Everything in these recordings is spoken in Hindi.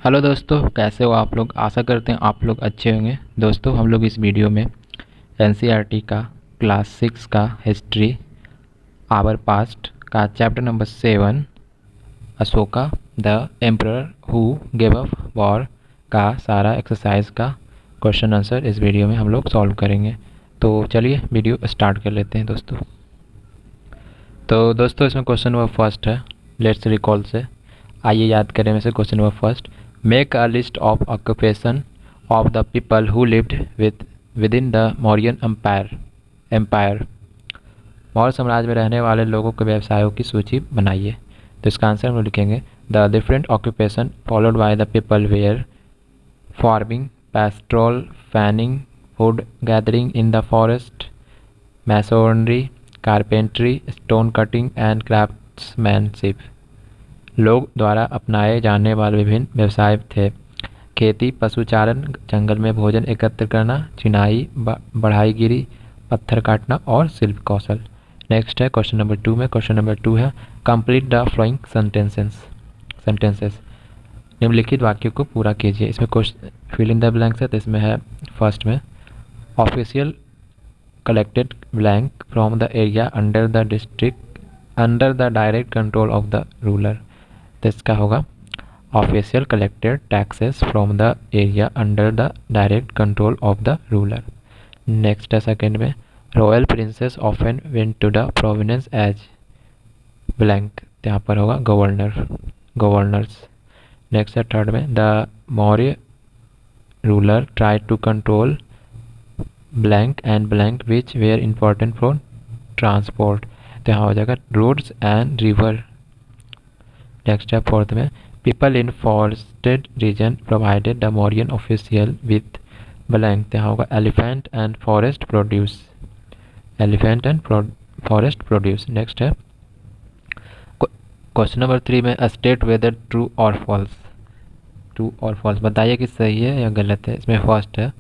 हेलो दोस्तों, कैसे हो आप लोग। आशा करते हैं आप लोग अच्छे होंगे। दोस्तों, हम लोग इस वीडियो में एनसीईआरटी का क्लास 6 का हिस्ट्री आवर पास्ट का chapter number 7 Ashoka the emperor who gave up war का सारा एक्सरसाइज का क्वेश्चन आंसर इस वीडियो में हम लोग सॉल्व करेंगे। तो चलिए वीडियो स्टार्ट कर लेते हैं दोस्तों। तो दोस्तों, इसमें क्वेश्चन नंबर फर्स्ट है, लेट्स रिकॉल से आइए याद करें। में से question number first, make a list of occupation of the people who lived within the Mauryan empire. Maurya साम्राज्य में रहने वाले लोगों के व्यवसायों की सूची बनाइए। तो इसका आंसर हम लोग लिखेंगे the different occupation followed by the people were farming, pastoral, fanning, food gathering in the forest, masonry, carpentry, stone cutting and craftsmanship. लोग द्वारा अपनाए जाने वाले विभिन्न व्यवसाय थे खेती, पशुचारण, जंगल में भोजन एकत्र करना, चिनाई, बढ़ाईगिरी, पत्थर काटना और शिल्प कौशल। नेक्स्ट है क्वेश्चन नंबर 2 में। क्वेश्चन नंबर 2 है कंप्लीट द फ्लोइंग सेंटेंसेस। निम्नलिखित वाक्य को पूरा कीजिए। इसमें question fill in the blanks है। तो इसमें है फर्स्ट में official collected blank from the area under the direct control of the ruler. तो इसका होगा official collected taxes from the area under the direct control of the ruler. Next है सेकेंड में royal princes often went to the provinces as blank. यहाँ पर होगा गवर्नर्स। नेक्स्ट है थर्ड में the Maurya ruler try to control blank and blank which were important for transport. तो यहाँ हो जाएगा रोड्स एंड रिवर। नेक्स्ट है फोर्थ में people in forested region provided the Mauryan official with blank. तो यहाँ होगा elephant and forest produce. Next है क्वेश्चन नंबर 3 में स्टेट वेदर ट्रू और फॉल्स बताइए कि सही है या गलत है। इसमें फर्स्ट है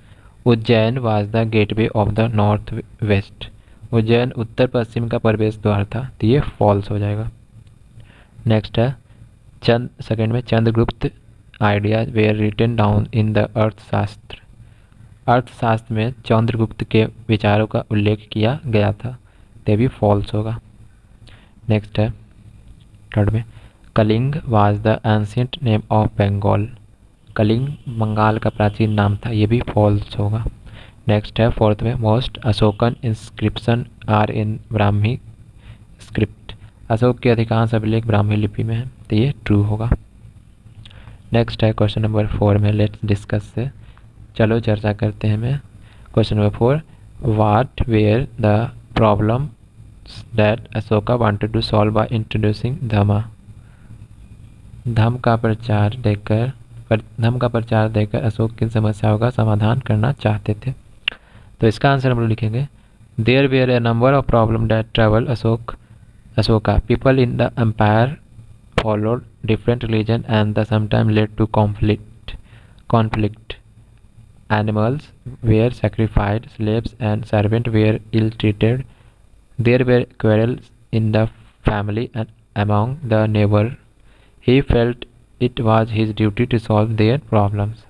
Ujjain was the gateway of the north west. Ujjain उत्तर पश्चिम का प्रवेश द्वार था, तो ये फॉल्स हो जाएगा। नेक्स्ट है सेकेंड में Chandragupta ideas were written down in the Arthashastra में चंद्रगुप्त के विचारों का उल्लेख किया गया था, तो भी फॉल्स होगा। नेक्स्ट है थर्ड में Kalinga was the ancient name of Bengal. Kalinga Bengal का प्राचीन नाम था, ये भी फॉल्स होगा। नेक्स्ट है फोर्थ में most Ashokan inscription are in Brahmi script. Ashoka के अधिकांश अभिलेख ब्राह्मी लिपि में है, तो ये ट्रू होगा। नेक्स्ट है क्वेश्चन नंबर 4 में लेट्स डिस्कस से चलो चर्चा करते हैं। मैं question number 4 what were the problem that Ashoka wanted to solve by introducing dhamma का प्रचार देकर अशोक किन समस्याओं का समाधान करना चाहते थे। तो इसका आंसर हम लोग लिखेंगे there were a number of problem that travel Ashoka. People in the empire followed different religion and the sometimes led to conflict. Animals were sacrificed, slaves and servants were ill-treated. There were quarrels in the family and among the neighbors. He felt it was his duty to solve their problems.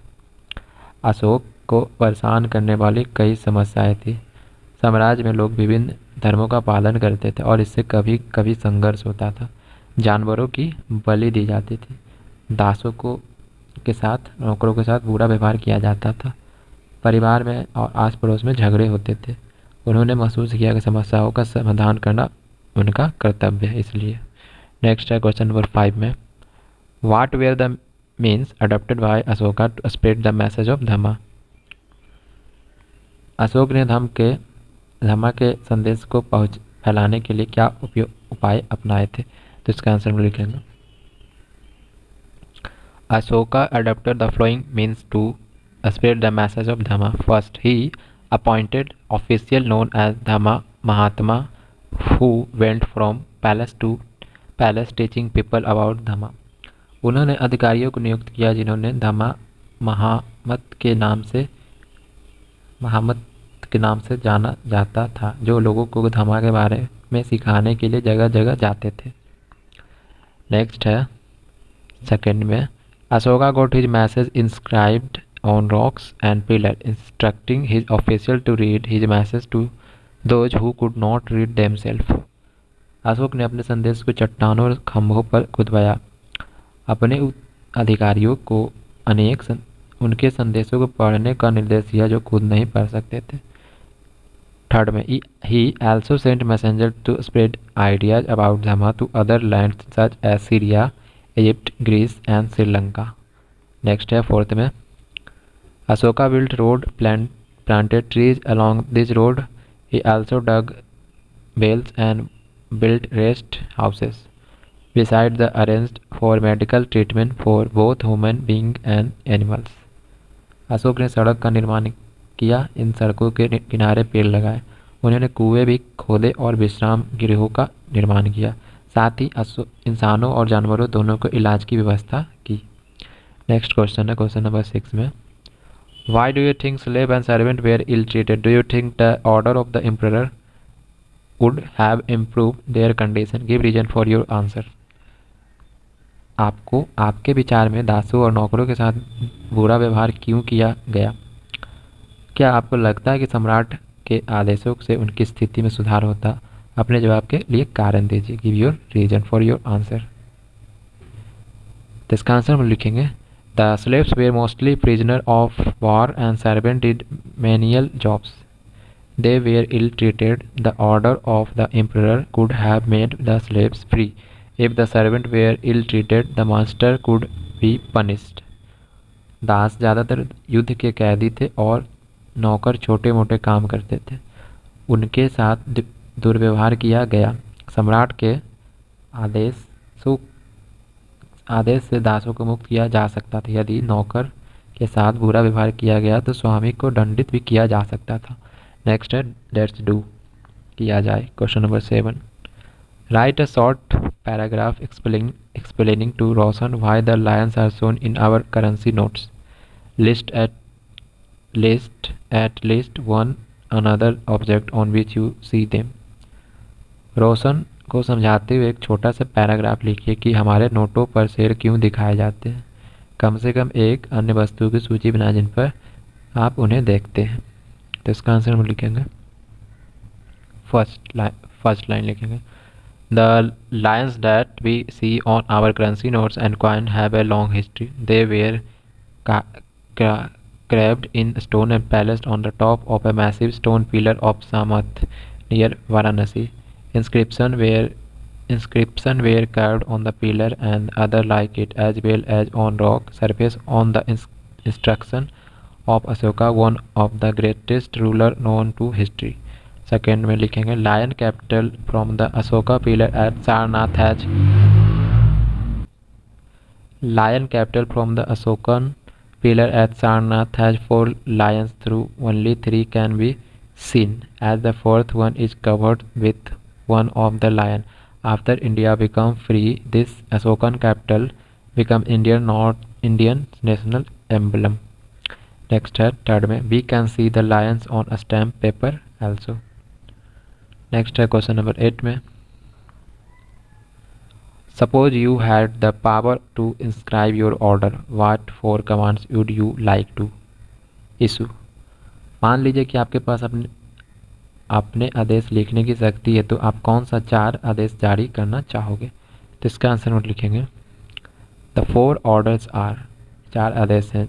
Ashok को परेशान करने वाली कई समस्याएं थी। साम्राज्य में लोग विभिन्न धर्मों का पालन करते थे और इससे कभी कभी संघर्ष होता था। जानवरों की बलि दी जाती थी, दासों के साथ नौकरों के साथ बुरा व्यवहार किया जाता था, परिवार में और आस पड़ोस में झगड़े होते थे। उन्होंने महसूस किया कि समस्याओं का समाधान करना उनका कर्तव्य है, इसलिए। नेक्स्ट है क्वेश्चन नंबर 5 में what were the means adopted by Ashoka to spread the message of dhamma. Ashok ने धम्मा के संदेश को फैलाने के लिए क्या उपाय अपनाए थे। तो इसका आंसर हम लिखेंगे Ashoka adopted the following means to spread the message of dhamma. First ही appointed officials known as dhamma mahatma who went from palace to palace teaching people about dhamma. उन्होंने अधिकारियों को नियुक्त किया जिन्होंने धम्मा महामत के नाम से जाना जाता था, जो लोगों को धम्मा के बारे में सिखाने के लिए जगह जगह जाते थे। नेक्स्ट है सेकेंड में Ashoka got his message inscribed on rocks and pillars, instructing his officials to read his message to those who could not read themselves. Ashok ने अपने संदेश को चट्टानों और खंभों पर खुदवाया, अपने अधिकारियों को उनके संदेशों को पढ़ने का निर्देश दिया जो खुद नहीं पढ़ सकते थे। थर्ड में he also sent messengers to spread ideas about Dhamma to other lands such as Syria, Egypt, Greece and Sri Lanka. Next है फोर्थ में Ashoka built road, planted trees along this road. He also dug wells and built rest houses. Besides the arranged for medical treatment for both human beings and animals. Ashok ने सड़क का निर्माण किया, इन सड़कों के किनारे पेड़ लगाए, उन्होंने कुएं भी खोदे और विश्राम गृहों का निर्माण किया, साथ ही इंसानों और जानवरों दोनों को इलाज की व्यवस्था की। नेक्स्ट क्वेश्चन है क्वेश्चन नंबर 6 में Why do you think slave and servant were ill treated? Do you think the order of the emperor would have improved their condition? Give reason for your answer. आपको आपके विचार में दासों और नौकरों के साथ बुरा व्यवहार क्यों किया गया? क्या आपको लगता है कि सम्राट के आदेशों से उनकी स्थिति में सुधार होता? अपने जवाब के लिए कारण दीजिए। Give your reason for your answer. इसका आंसर हम लिखेंगे The slaves were mostly prisoners of war and servants did menial jobs. They were ill-treated. The order of the emperor could have made the slaves free. If the servants were ill-treated, the master could be punished. दास ज़्यादातर युद्ध के कैदी थे और नौकर छोटे मोटे काम करते थे, उनके साथ दुर्व्यवहार किया गया। सम्राट के आदेश से दासों को मुक्त किया जा सकता था। यदि नौकर के साथ बुरा व्यवहार किया गया तो स्वामी को दंडित भी किया जा सकता था। नेक्स्ट है लेट्स डू किया जाए। Question number 7 write a short paragraph explaining to Roshan why the lions are shown in our currency notes. List at least one another object on which you see them. Roshan को समझाते हुए एक छोटा सा पैराग्राफ लिखिए कि हमारे नोटों पर शेर क्यों दिखाए जाते हैं। कम से कम एक अन्य वस्तु की सूची बनाएं जिन पर आप उन्हें देखते हैं। तो इसका आंसर हम लिखेंगे फर्स्ट लाइन लिखेंगे the lions that we see on our currency notes and coin have a long history. They were carved in stone and placed on the top of a massive stone pillar of Samath near Varanasi. Inscription were carved on the pillar and other like it, as well as on rock surface on the instruction of Ashoka, one of the greatest ruler known to history. Second में लिखेंगे lion capital from the Ashoka pillar at Sarnath has. Lion capital from the Ashokan pillar at Sarnath has 4 lions, through only 3 can be seen, as the fourth one is covered with one of the lion. After India became free, this Ashokan capital became Indian national emblem. Next है third में we can see the lions on a stamp paper also. Next है question number 8 में Suppose you had the power to inscribe your order. What 4 commands would you like to issue? मान लीजिए कि आपके पास अपने आदेश लिखने की शक्ति है, तो आप कौन सा 4 आदेश जारी करना चाहोगे? तो इसका आंसर नोट लिखेंगे The 4 orders are 4 आदेश हैं।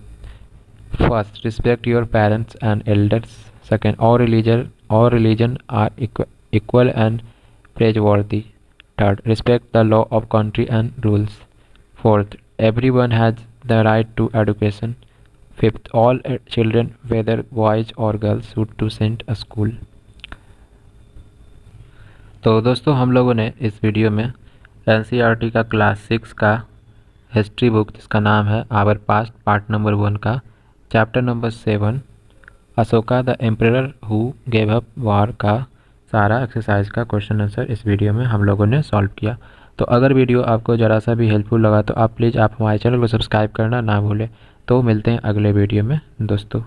First, respect your parents and elders. Second, all religion are equal and praiseworthy. Third, respect the law of country and rules. Fourth, everyone has the right to education. Fifth, all children, whether boys or girls, should to send a school. तो दोस्तों हम लोगों ने इस वीडियो में NCERT का क्लास 6 का हिस्ट्री बुक जिसका नाम है आवर पास्ट पार्ट नंबर 1 का chapter number 7 Ashoka the emperor who gave up war का सारा एक्सरसाइज का क्वेश्चन आंसर इस वीडियो में हम लोगों ने सॉल्व किया। तो अगर वीडियो आपको ज़रा सा भी हेल्पफुल लगा तो आप प्लीज़ आप हमारे चैनल को सब्सक्राइब करना ना भूलें। तो मिलते हैं अगले वीडियो में दोस्तों।